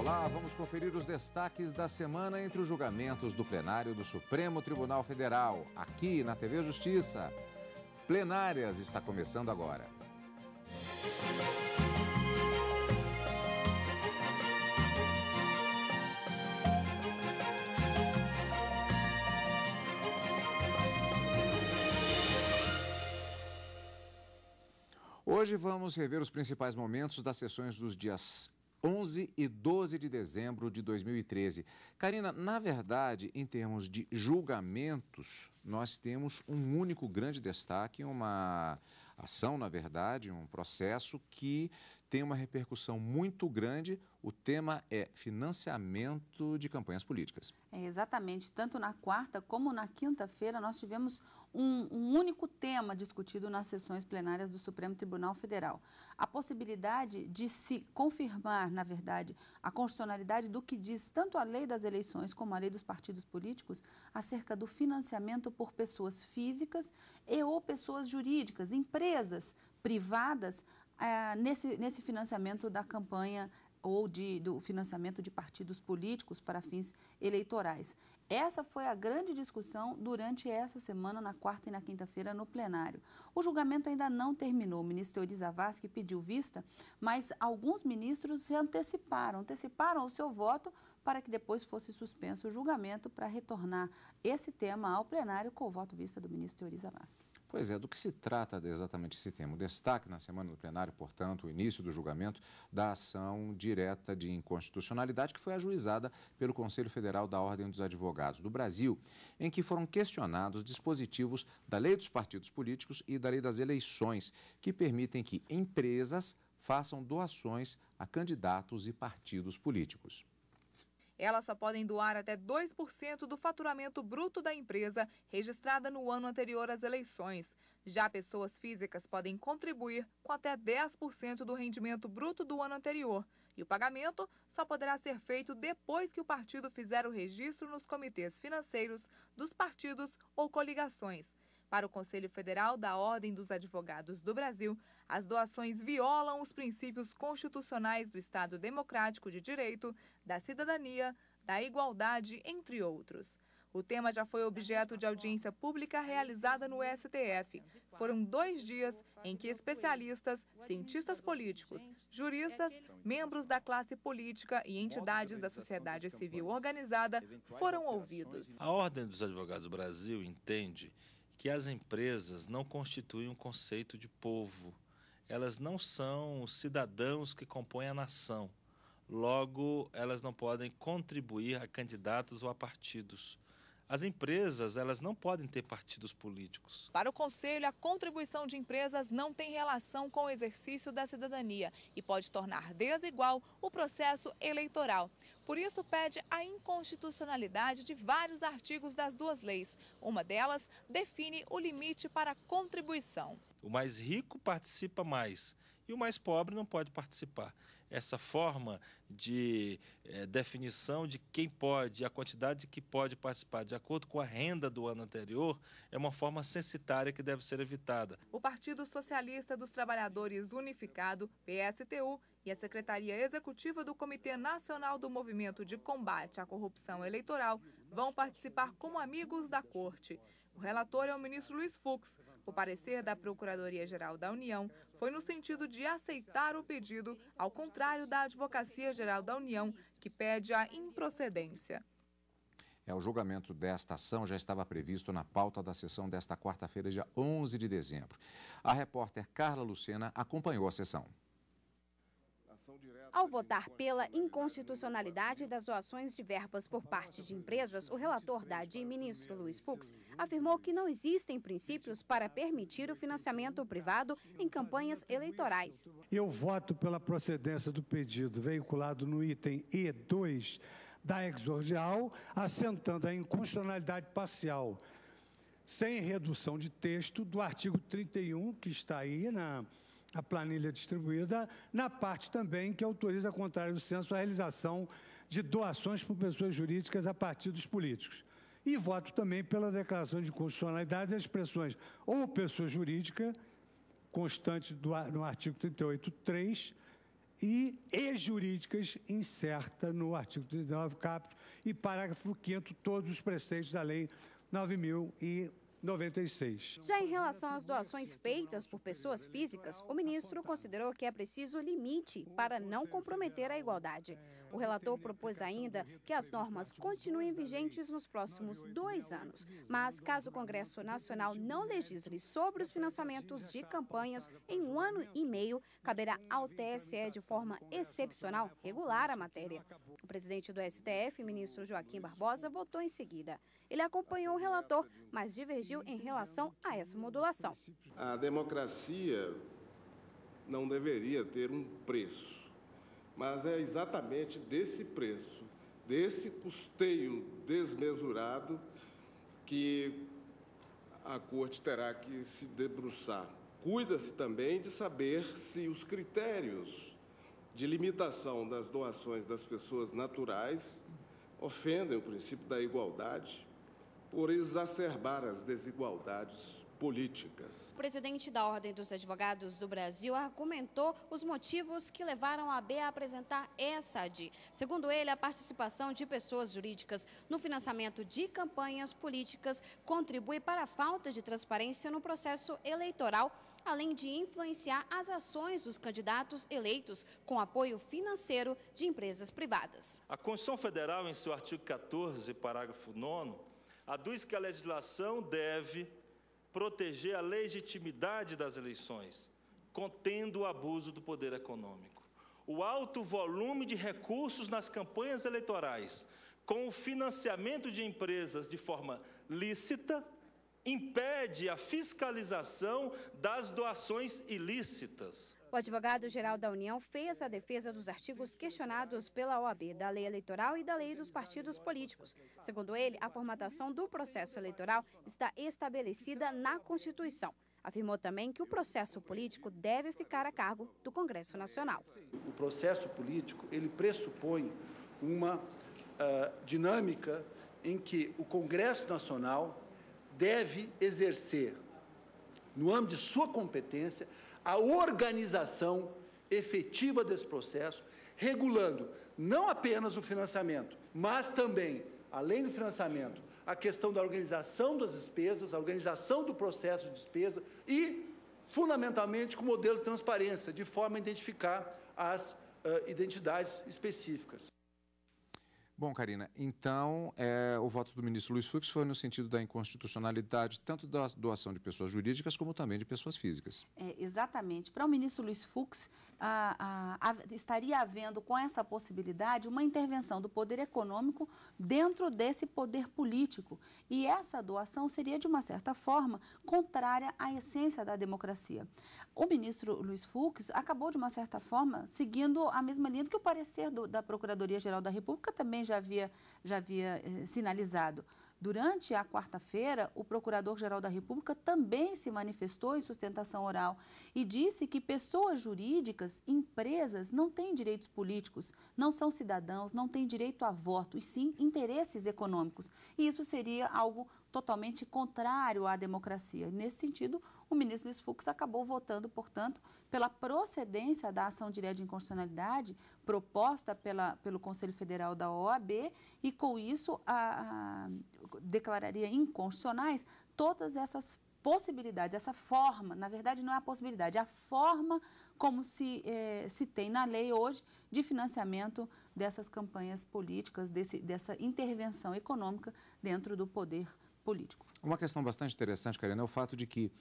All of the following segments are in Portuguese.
Olá, vamos conferir os destaques da semana entre os julgamentos do plenário do Supremo Tribunal Federal, aqui na TV Justiça. Plenárias está começando agora. Hoje vamos rever os principais momentos das sessões dos dias 11 e 12 de dezembro de 2013. Karina, na verdade, em termos de julgamentos, nós temos um único grande destaque, uma ação, na verdade, um processo que tem uma repercussão muito grande. O tema é financiamento de campanhas políticas. Exatamente. Tanto na quarta como na quinta-feira nós tivemos um único tema discutido nas sessões plenárias do Supremo Tribunal Federal. A possibilidade de se confirmar, na verdade, a constitucionalidade do que diz tanto a lei das eleições como a lei dos partidos políticos acerca do financiamento por pessoas físicas e ou pessoas jurídicas, empresas privadas, nesse financiamento da campanha ou do financiamento de partidos políticos para fins eleitorais. Essa foi a grande discussão durante essa semana, na quarta e na quinta-feira, no plenário. O julgamento ainda não terminou. O ministro Teori Zavascki pediu vista, mas alguns ministros se anteciparam o seu voto para que depois fosse suspenso o julgamento para retornar esse tema ao plenário com o voto vista do ministro Teori Zavascki. Pois é, do que se trata exatamente esse tema? O destaque na semana do plenário, portanto, o início do julgamento da ação direta de inconstitucionalidade que foi ajuizada pelo Conselho Federal da Ordem dos Advogados do Brasil, em que foram questionados dispositivos da Lei dos Partidos Políticos e da Lei das Eleições, que permitem que empresas façam doações a candidatos e partidos políticos. Elas só podem doar até 2% do faturamento bruto da empresa registrada no ano anterior às eleições. Já pessoas físicas podem contribuir com até 10% do rendimento bruto do ano anterior. E o pagamento só poderá ser feito depois que o partido fizer o registro nos comitês financeiros dos partidos ou coligações. Para o Conselho Federal da Ordem dos Advogados do Brasil, as doações violam os princípios constitucionais do Estado Democrático de Direito, da cidadania, da igualdade, entre outros. O tema já foi objeto de audiência pública realizada no STF. Foram 2 dias em que especialistas, cientistas políticos, juristas, membros da classe política e entidades da sociedade civil organizada foram ouvidos. A Ordem dos Advogados do Brasil entende que as empresas não constituem um conceito de povo. Elas não são os cidadãos que compõem a nação. Logo, elas não podem contribuir a candidatos ou a partidos. As empresas, elas não podem ter partidos políticos. Para o Conselho, a contribuição de empresas não tem relação com o exercício da cidadania e pode tornar desigual o processo eleitoral. Por isso, pede a inconstitucionalidade de vários artigos das 2 leis. Uma delas define o limite para a contribuição. O mais rico participa mais e o mais pobre não pode participar. Essa forma de definição de quem pode e a quantidade que pode participar de acordo com a renda do ano anterior é uma forma censitária que deve ser evitada. O Partido Socialista dos Trabalhadores Unificado, PSTU, e a Secretaria Executiva do Comitê Nacional do Movimento de Combate à Corrupção Eleitoral vão participar como amigos da Corte. O relator é o ministro Luiz Fux. O parecer da Procuradoria-Geral da União foi no sentido de aceitar o pedido, ao contrário da Advocacia-Geral da União, que pede a improcedência. O julgamento desta ação já estava previsto na pauta da sessão desta quarta-feira, dia 11 de dezembro. A repórter Carla Lucena acompanhou a sessão. Ao votar pela inconstitucionalidade das doações de verbas por parte de empresas, o relator da ADI, ministro Luiz Fux, afirmou que não existem princípios para permitir o financiamento privado em campanhas eleitorais. Eu voto pela procedência do pedido veiculado no item E2 da exordial, assentando a inconstitucionalidade parcial, sem redução de texto, do artigo 31, que está aí a planilha distribuída, na parte também que autoriza, ao contrário do censo, a realização de doações por pessoas jurídicas a partidos políticos. E voto também pela declaração de constitucionalidade das expressões ou pessoa jurídica, constante no artigo 38.3, e jurídicas incerta no artigo 39, caput, e parágrafo 5º, todos os preceitos da Lei 9.096. Já em relação às doações feitas por pessoas físicas, o ministro considerou que é preciso limite para não comprometer a igualdade. O relator propôs ainda que as normas continuem vigentes nos próximos 2 anos, mas caso o Congresso Nacional não legisle sobre os financiamentos de campanhas em 1 ano e meio, caberá ao TSE de forma excepcional regular a matéria. O presidente do STF, ministro Joaquim Barbosa, votou em seguida. Ele acompanhou o relator, mas divergiu em relação a essa modulação. A democracia não deveria ter um preço, mas é exatamente desse preço, desse custeio desmesurado, que a Corte terá que se debruçar. Cuida-se também de saber se os critérios de limitação das doações das pessoas naturais ofendem o princípio da igualdade por exacerbar as desigualdades políticas. O presidente da Ordem dos Advogados do Brasil argumentou os motivos que levaram a AB a apresentar essa ADI. Segundo ele, a participação de pessoas jurídicas no financiamento de campanhas políticas contribui para a falta de transparência no processo eleitoral, além de influenciar as ações dos candidatos eleitos com apoio financeiro de empresas privadas. A Constituição Federal, em seu artigo 14, parágrafo 9º, aduz que a legislação deve proteger a legitimidade das eleições, contendo o abuso do poder econômico. O alto volume de recursos nas campanhas eleitorais, com o financiamento de empresas de forma lícita, impede a fiscalização das doações ilícitas. O advogado-geral da União fez a defesa dos artigos questionados pela OAB, da lei eleitoral e da lei dos partidos políticos. Segundo ele, a formatação do processo eleitoral está estabelecida na Constituição. Afirmou também que o processo político deve ficar a cargo do Congresso Nacional. O processo político, ele pressupõe uma dinâmica em que o Congresso Nacional deve exercer, no âmbito de sua competência, a organização efetiva desse processo, regulando não apenas o financiamento, mas também, além do financiamento, a questão da organização das despesas, a organização do processo de despesa e, fundamentalmente, com o modelo de transparência, de forma a identificar as identidades específicas. Bom, Karina, então o voto do ministro Luiz Fux foi no sentido da inconstitucionalidade tanto da doação de pessoas jurídicas como também de pessoas físicas. Exatamente. Para o ministro Luiz Fux, estaria havendo com essa possibilidade uma intervenção do poder econômico dentro desse poder político. E essa doação seria, de uma certa forma, contrária à essência da democracia. O ministro Luiz Fux acabou, de uma certa forma, seguindo a mesma linha do que o parecer da Procuradoria-Geral da República também já havia sinalizado. Durante a quarta-feira, o Procurador-Geral da República também se manifestou em sustentação oral e disse que pessoas jurídicas, empresas, não têm direitos políticos, não são cidadãos, não têm direito a voto, e sim interesses econômicos. E isso seria algo totalmente contrário à democracia. Nesse sentido, o ministro Luiz Fux acabou votando, portanto, pela procedência da ação direta de inconstitucionalidade proposta pelo Conselho Federal da OAB e, com isso, declararia inconstitucionais todas essas possibilidades, essa forma, na verdade não é a possibilidade, é a forma como se tem na lei hoje de financiamento dessas campanhas políticas, dessa intervenção econômica dentro do poder político. Uma questão bastante interessante, Karina, é o fato de que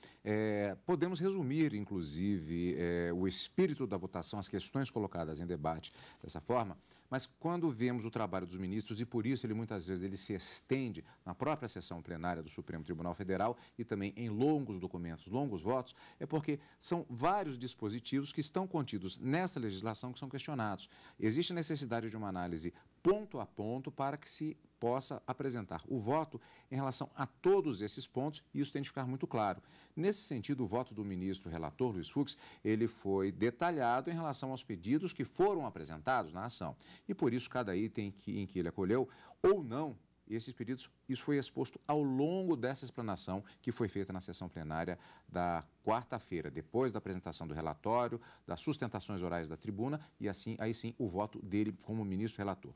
podemos resumir, inclusive, o espírito da votação, as questões colocadas em debate dessa forma, mas quando vemos o trabalho dos ministros, e por isso muitas vezes ele se estende na própria sessão plenária do Supremo Tribunal Federal e também em longos documentos, longos votos, é porque são vários dispositivos que estão contidos nessa legislação que são questionados. Existe necessidade de uma análise ponto a ponto para que se possa apresentar o voto em relação a todos esses pontos, e isso tem de ficar muito claro. Nesse sentido, o voto do ministro relator, Luiz Fux, ele foi detalhado em relação aos pedidos que foram apresentados na ação. E por isso, cada item em que ele acolheu ou não esses pedidos, isso foi exposto ao longo dessa explanação que foi feita na sessão plenária da quarta-feira, depois da apresentação do relatório, das sustentações orais da tribuna e aí sim o voto dele como ministro relator.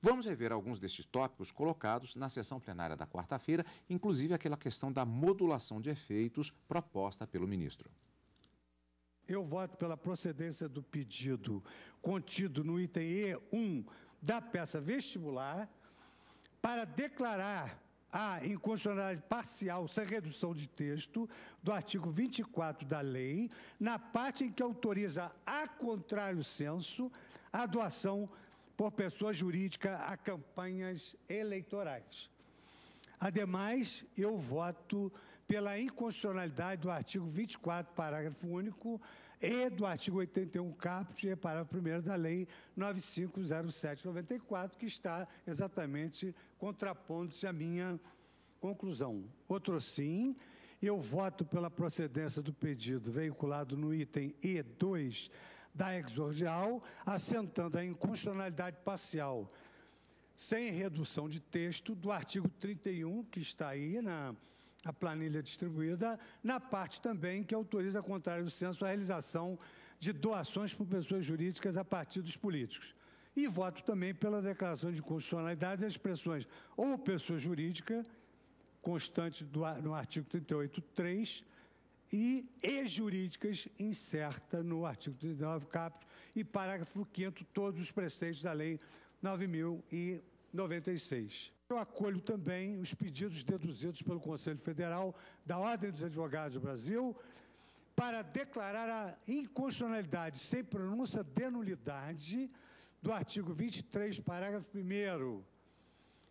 Vamos rever alguns destes tópicos colocados na sessão plenária da quarta-feira, inclusive aquela questão da modulação de efeitos proposta pelo ministro. Eu voto pela procedência do pedido contido no item E1 da peça vestibular para declarar a inconstitucionalidade parcial sem redução de texto do artigo 24 da lei, na parte em que autoriza, a contrário senso, a doação por pessoa jurídica a campanhas eleitorais. Ademais, eu voto pela inconstitucionalidade do artigo 24, parágrafo único, e do artigo 81, caput, parágrafo 1º da Lei 9507/94, que está exatamente contrapondo-se à minha conclusão. Outro sim, eu voto pela procedência do pedido veiculado no item E2 da exordial, assentando a inconstitucionalidade parcial sem redução de texto do artigo 31, que está aí a planilha distribuída, na parte também que autoriza, contrário do senso, a realização de doações por pessoas jurídicas a partidos políticos. E voto também pela declaração de constitucionalidade das expressões ou pessoa jurídica, constante no artigo 38.3, e jurídicas, incerta no artigo 39, caput, e parágrafo 5º, todos os preceitos da Lei 9.096. Eu acolho também os pedidos deduzidos pelo Conselho Federal da Ordem dos Advogados do Brasil para declarar a inconstitucionalidade sem pronúncia de nulidade do artigo 23, parágrafo 1º,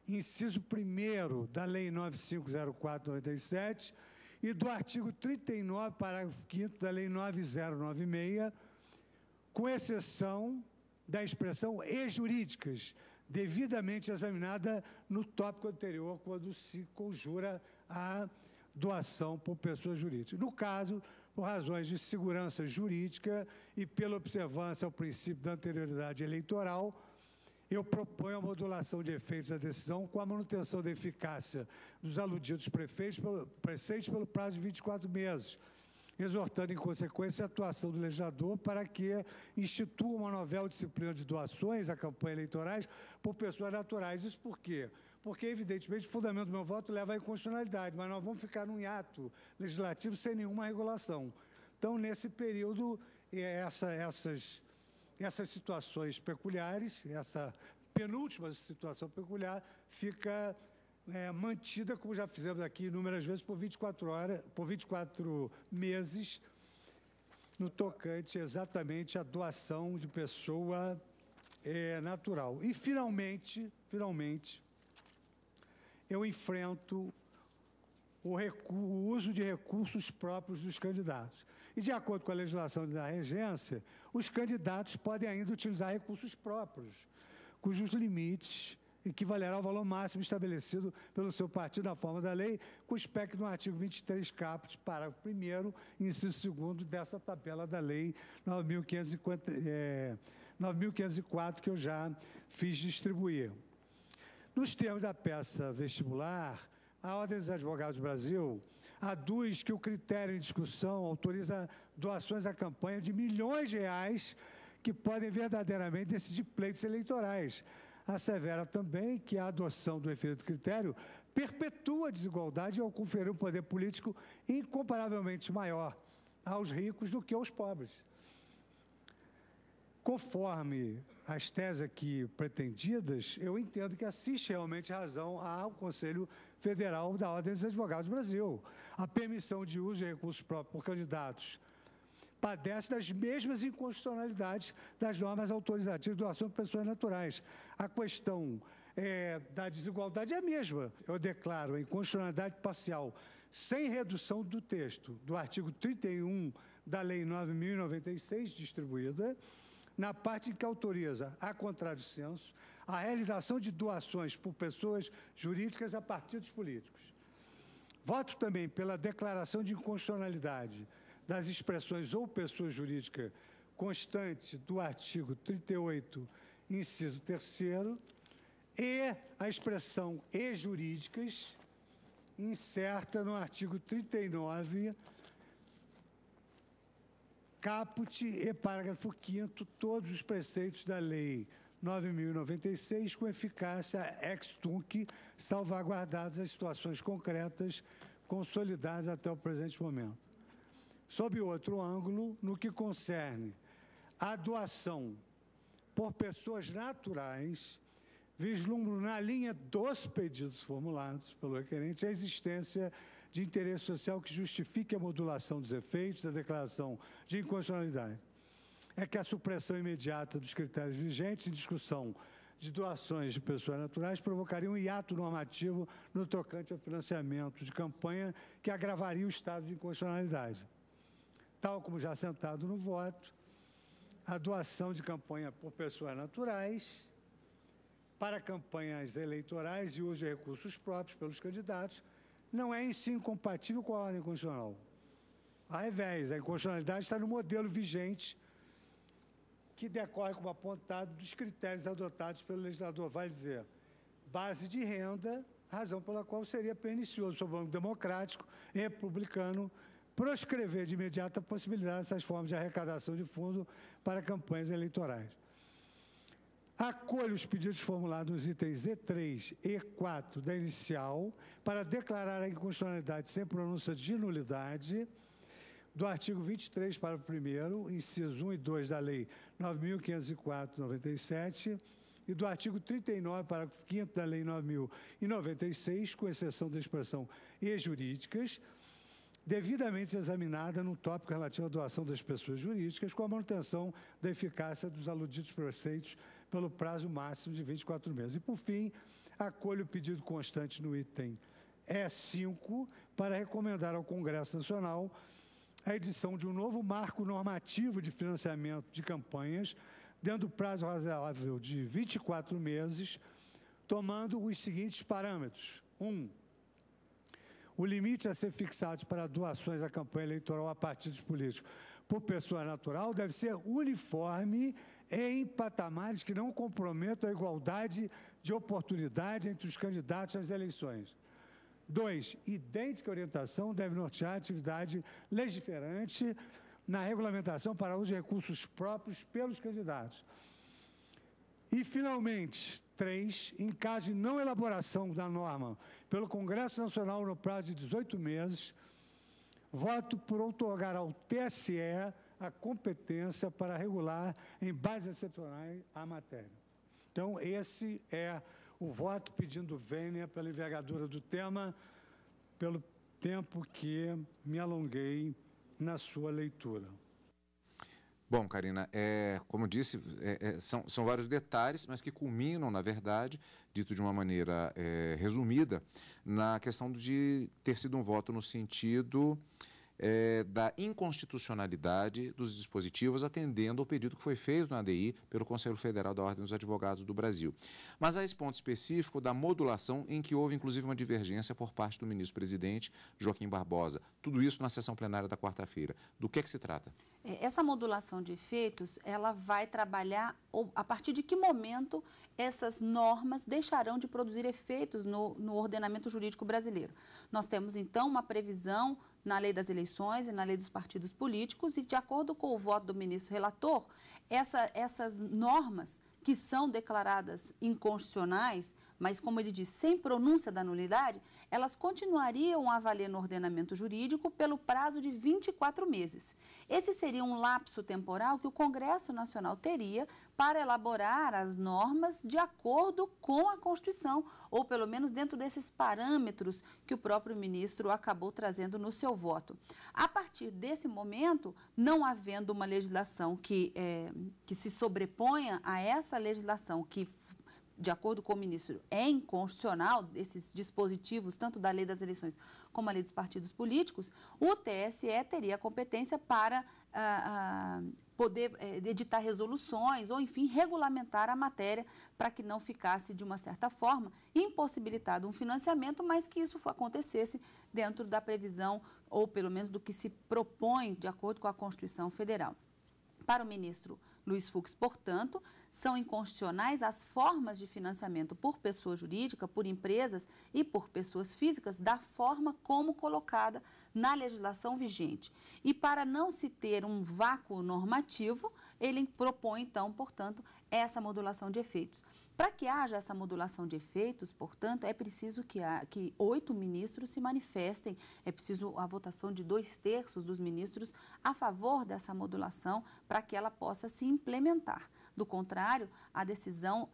inciso 1º da Lei 9504/97 e do artigo 39, parágrafo 5º da Lei 9096, com exceção da expressão e jurídicas, devidamente examinada no tópico anterior, quando se conjura a doação por pessoa jurídica. No caso, por razões de segurança jurídica e pela observância ao princípio da anterioridade eleitoral, eu proponho a modulação de efeitos da decisão com a manutenção da eficácia dos aludidos preceitos pelo prazo de 24 meses, exortando, em consequência, a atuação do legislador para que institua uma novel disciplina de doações a campanhas eleitorais por pessoas naturais. Isso por quê? Porque, evidentemente, o fundamento do meu voto leva à inconstitucionalidade, mas nós vamos ficar num hiato legislativo sem nenhuma regulação. Então, nesse período, essas situações peculiares, essa penúltima situação peculiar, fica mantida, como já fizemos aqui inúmeras vezes, por 24 meses, no tocante exatamente à doação de pessoa natural. E, finalmente, eu enfrento o uso de recursos próprios dos candidatos. E, de acordo com a legislação da regência, os candidatos podem ainda utilizar recursos próprios, cujos limites equivalerá ao valor máximo estabelecido pelo seu partido na forma da lei, com espectro no artigo 23, caput, parágrafo 1º, inciso 2º dessa tabela da lei 9.504, que eu já fiz distribuir. Nos termos da peça vestibular, a Ordem dos Advogados do Brasil aduz que o critério em discussão autoriza doações à campanha de milhões de reais que podem verdadeiramente decidir pleitos eleitorais. Assevera também que a adoção do referido critério perpetua a desigualdade ao conferir um poder político incomparavelmente maior aos ricos do que aos pobres. Conforme as teses aqui pretendidas, eu entendo que assiste realmente razão ao Conselho Federal da Ordem dos Advogados do Brasil. A permissão de uso de recursos próprios por candidatos padece das mesmas inconstitucionalidades das normas autorizativas de doação de pessoas naturais. A questão da desigualdade é a mesma. Eu declaro a inconstitucionalidade parcial sem redução do texto do artigo 31 da Lei 9.096, distribuída, na parte em que autoriza, a contrário senso, a realização de doações por pessoas jurídicas a partidos políticos. Voto também pela declaração de inconstitucionalidade das expressões ou pessoa jurídica constante do artigo 38, inciso 3º, e a expressão "e jurídicas", incerta no artigo 39, caput e parágrafo 5º, todos os preceitos da Lei 9.096, com eficácia ex tunc, salvaguardadas as situações concretas consolidadas até o presente momento. Sob outro ângulo, no que concerne à doação por pessoas naturais, vislumbro na linha dos pedidos formulados pelo requerente a existência de interesse social que justifique a modulação dos efeitos da declaração de inconstitucionalidade. É que a supressão imediata dos critérios vigentes em discussão de doações de pessoas naturais provocaria um hiato normativo no tocante ao financiamento de campanha que agravaria o estado de inconstitucionalidade. Tal como já assentado no voto, a doação de campanha por pessoas naturais para campanhas eleitorais e uso de recursos próprios pelos candidatos não é em si incompatível com a ordem constitucional. Ao revés, a inconstitucionalidade está no modelo vigente que decorre, como apontado, dos critérios adotados pelo legislador, vale dizer, base de renda, razão pela qual seria pernicioso, sob o ângulo democrático e republicano, proscrever de imediato a possibilidade dessas formas de arrecadação de fundo para campanhas eleitorais. Acolho os pedidos formulados nos itens E3 e E4 da inicial para declarar a inconstitucionalidade sem pronúncia de nulidade do artigo 23, parágrafo 1º, incisos 1 e 2 da Lei 9.504/97 e do artigo 39, parágrafo 5º da Lei 9.096, com exceção da expressão "e jurídicas", devidamente examinada no tópico relativo à doação das pessoas jurídicas, com a manutenção da eficácia dos aludidos preceitos pelo prazo máximo de 24 meses. E, por fim, acolho o pedido constante no item E5 para recomendar ao Congresso Nacional a edição de um novo marco normativo de financiamento de campanhas, dentro do prazo razoável de 24 meses, tomando os seguintes parâmetros. 1. O limite a ser fixado para doações à campanha eleitoral a partidos políticos por pessoa natural deve ser uniforme e em patamares que não comprometam a igualdade de oportunidade entre os candidatos às eleições. 2. Idêntica orientação deve nortear a atividade legiferante na regulamentação para uso de recursos próprios pelos candidatos. E, finalmente, 3. Em caso de não elaboração da norma pelo Congresso Nacional no prazo de 18 meses, voto por outorgar ao TSE a competência para regular em bases excepcionais a matéria. Então, esse é o voto pedindo vênia pela envergadura do tema, pelo tempo que me alonguei na sua leitura. Bom, Karina, como disse, são vários detalhes, mas que culminam, na verdade, dito de uma maneira resumida, na questão de ter sido um voto no sentido da inconstitucionalidade dos dispositivos, atendendo ao pedido que foi feito na ADI pelo Conselho Federal da Ordem dos Advogados do Brasil. Mas há esse ponto específico da modulação, em que houve, inclusive, uma divergência por parte do ministro-presidente Joaquim Barbosa. Tudo isso na sessão plenária da quarta-feira. Do que se trata? Essa modulação de efeitos, ela vai trabalhar a partir de que momento essas normas deixarão de produzir efeitos no ordenamento jurídico brasileiro. Nós temos, então, uma previsão na Lei das Eleições e na Lei dos Partidos Políticos e, de acordo com o voto do ministro relator, essas normas que são declaradas inconstitucionais, mas, como ele diz, sem pronúncia da nulidade, elas continuariam a valer no ordenamento jurídico pelo prazo de 24 meses. Esse seria um lapso temporal que o Congresso Nacional teria para elaborar as normas de acordo com a Constituição, ou pelo menos dentro desses parâmetros que o próprio ministro acabou trazendo no seu voto. A partir desse momento, não havendo uma legislação que se sobreponha a essa legislação que, de acordo com o ministro, é inconstitucional, esses dispositivos, tanto da Lei das Eleições como a Lei dos Partidos Políticos, o TSE teria a competência para poder editar resoluções ou, enfim, regulamentar a matéria para que não ficasse, de uma certa forma, impossibilitado um financiamento, mas que isso acontecesse dentro da previsão, ou pelo menos do que se propõe, de acordo com a Constituição Federal. Para o ministro Luiz Fux. Portanto, são inconstitucionais as formas de financiamento por pessoa jurídica, por empresas e por pessoas físicas, da forma como colocada na legislação vigente. E para não se ter um vácuo normativo, ele propõe, então, portanto, essa modulação de efeitos. Para que haja essa modulação de efeitos, portanto, é preciso que 8 ministros se manifestem, é preciso a votação de 2/3 dos ministros a favor dessa modulação para que ela possa se implementar. Do contrário, a decisão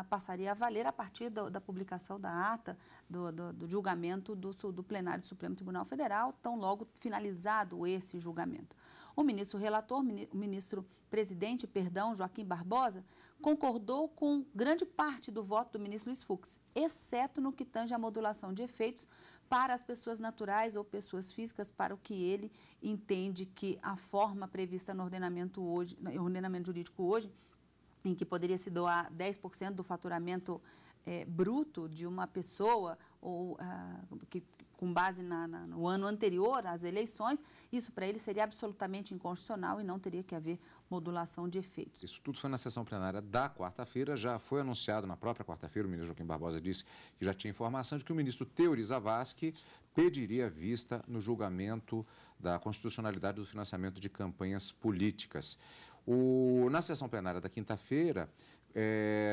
passaria a valer a partir da publicação da ata do julgamento do plenário do Supremo Tribunal Federal, tão logo finalizado esse julgamento. O ministro relator, o ministro presidente, Joaquim Barbosa, concordou com grande parte do voto do ministro Luiz Fux, exceto no que tange à modulação de efeitos para as pessoas naturais ou pessoas físicas, para o que ele entende que a forma prevista no ordenamento jurídico hoje, em que poderia se doar 10% do faturamento bruto de uma pessoa, ou com base no ano anterior às eleições, isso para ele seria absolutamente inconstitucional e não teria que haver modulação de efeitos. Isso tudo foi na sessão plenária da quarta-feira, já foi anunciado na própria quarta-feira, o ministro Joaquim Barbosa disse que já tinha informação de que o ministro Teori Zavascki pediria vista no julgamento da constitucionalidade do financiamento de campanhas políticas. Na sessão plenária da quinta-feira,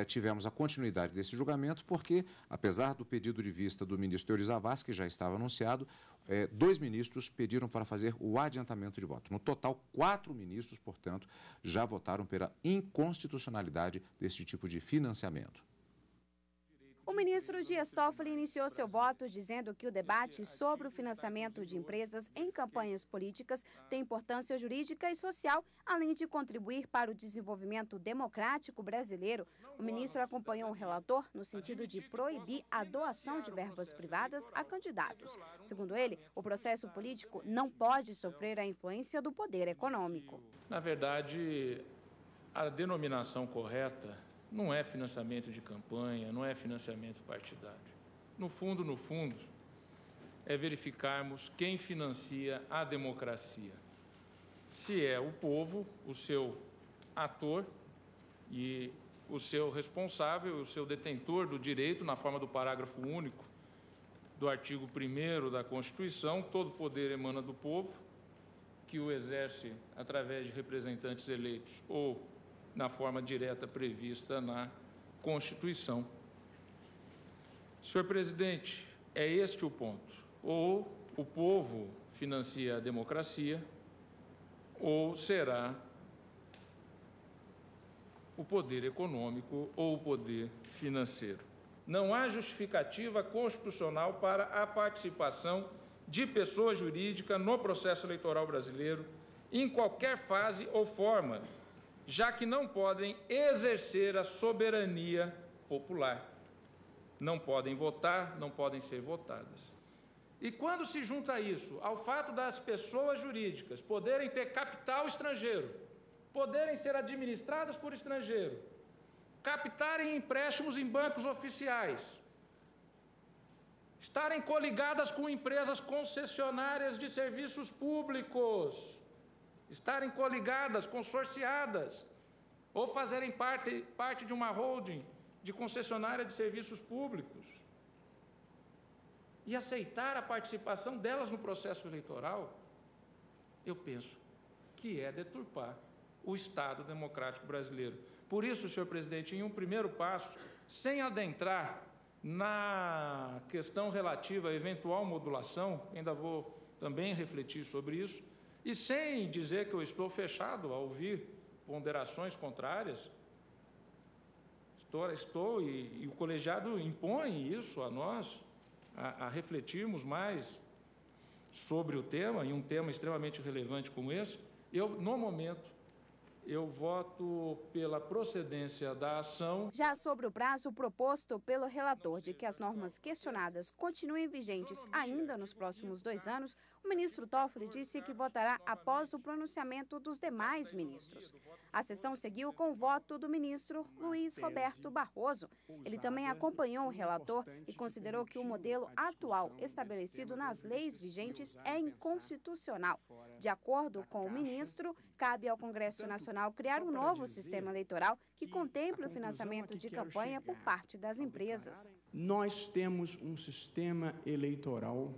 tivemos a continuidade desse julgamento, porque, apesar do pedido de vista do ministro Teori Zavascki, que já estava anunciado, 2 ministros pediram para fazer o adiantamento de voto. No total, 4 ministros, portanto, já votaram pela inconstitucionalidade desse tipo de financiamento. O ministro Dias Toffoli iniciou seu voto dizendo que o debate sobre o financiamento de empresas em campanhas políticas tem importância jurídica e social, além de contribuir para o desenvolvimento democrático brasileiro. O ministro acompanhou o relator no sentido de proibir a doação de verbas privadas a candidatos. Segundo ele, o processo político não pode sofrer a influência do poder econômico. Na verdade, a denominação correta não é financiamento de campanha, não é financiamento partidário. No fundo, é verificarmos quem financia a democracia. Se é o povo, o seu ator e o seu responsável, o seu detentor do direito, na forma do parágrafo único do artigo 1º da Constituição, todo poder emana do povo, que o exerce através de representantes eleitos ou na forma direta prevista na Constituição. Senhor presidente, é este o ponto. Ou o povo financia a democracia, ou será o poder econômico ou o poder financeiro. Não há justificativa constitucional para a participação de pessoa jurídica no processo eleitoral brasileiro, em qualquer fase ou forma, já que não podem exercer a soberania popular. Não podem votar, não podem ser votadas. E quando se junta isso ao fato das pessoas jurídicas poderem ter capital estrangeiro, poderem ser administradas por estrangeiro, captarem empréstimos em bancos oficiais, estarem coligadas com empresas concessionárias de serviços públicos, estarem coligadas, consorciadas, ou fazerem parte de uma holding de concessionária de serviços públicos, e aceitar a participação delas no processo eleitoral, eu penso que é deturpar o Estado democrático brasileiro. Por isso, senhor presidente, em um primeiro passo, sem adentrar na questão relativa à eventual modulação, ainda vou também refletir sobre isso, e sem dizer que eu estou fechado a ouvir ponderações contrárias, e o colegiado impõe isso a nós, a refletirmos mais sobre o tema, e um tema extremamente relevante como esse. No momento, eu voto pela procedência da ação. Já sobre o prazo proposto pelo relator de que as normas questionadas continuem vigentes ainda nos próximos 2 anos, O ministro Toffoli disse que votará após o pronunciamento dos demais ministros. A sessão seguiu com o voto do ministro Luiz Roberto Barroso. Ele também acompanhou o relator e considerou que o modelo atual estabelecido nas leis vigentes é inconstitucional. De acordo com o ministro, cabe ao Congresso Nacional criar um novo sistema eleitoral que contemple o financiamento de campanha por parte das empresas. Nós temos um sistema eleitoral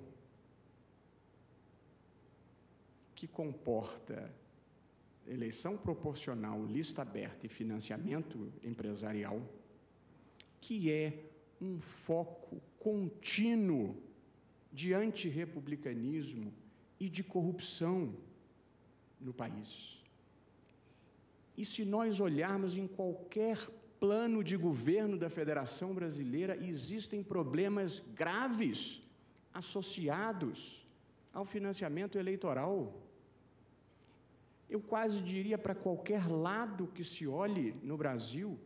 que comporta eleição proporcional, lista aberta e financiamento empresarial, que é um foco contínuo de antirrepublicanismo e de corrupção no país. E se nós olharmos em qualquer plano de governo da Federação Brasileira, existem problemas graves associados ao financiamento eleitoral. Eu quase diria, para qualquer lado que se olhe no Brasil,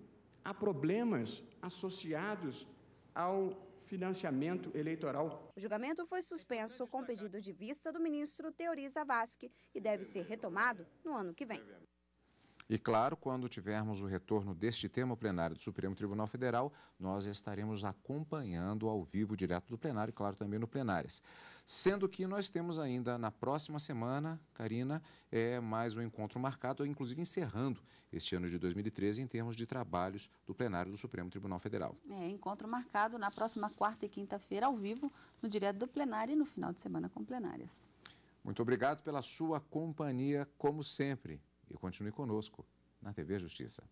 há problemas associados ao financiamento eleitoral. O julgamento foi suspenso com pedido de vista do ministro Teori Zavascki e deve ser retomado no ano que vem. E claro, quando tivermos o retorno deste tema ao plenário do Supremo Tribunal Federal, nós estaremos acompanhando ao vivo, direto do plenário, e claro, também no Plenárias. Sendo que nós temos ainda na próxima semana, Karina, mais um encontro marcado, inclusive encerrando este ano de 2013 em termos de trabalhos do plenário do Supremo Tribunal Federal. Encontro marcado na próxima quarta e quinta-feira, ao vivo, no direto do plenário e no final de semana com plenárias. Muito obrigado pela sua companhia, como sempre. E continue conosco na TV Justiça.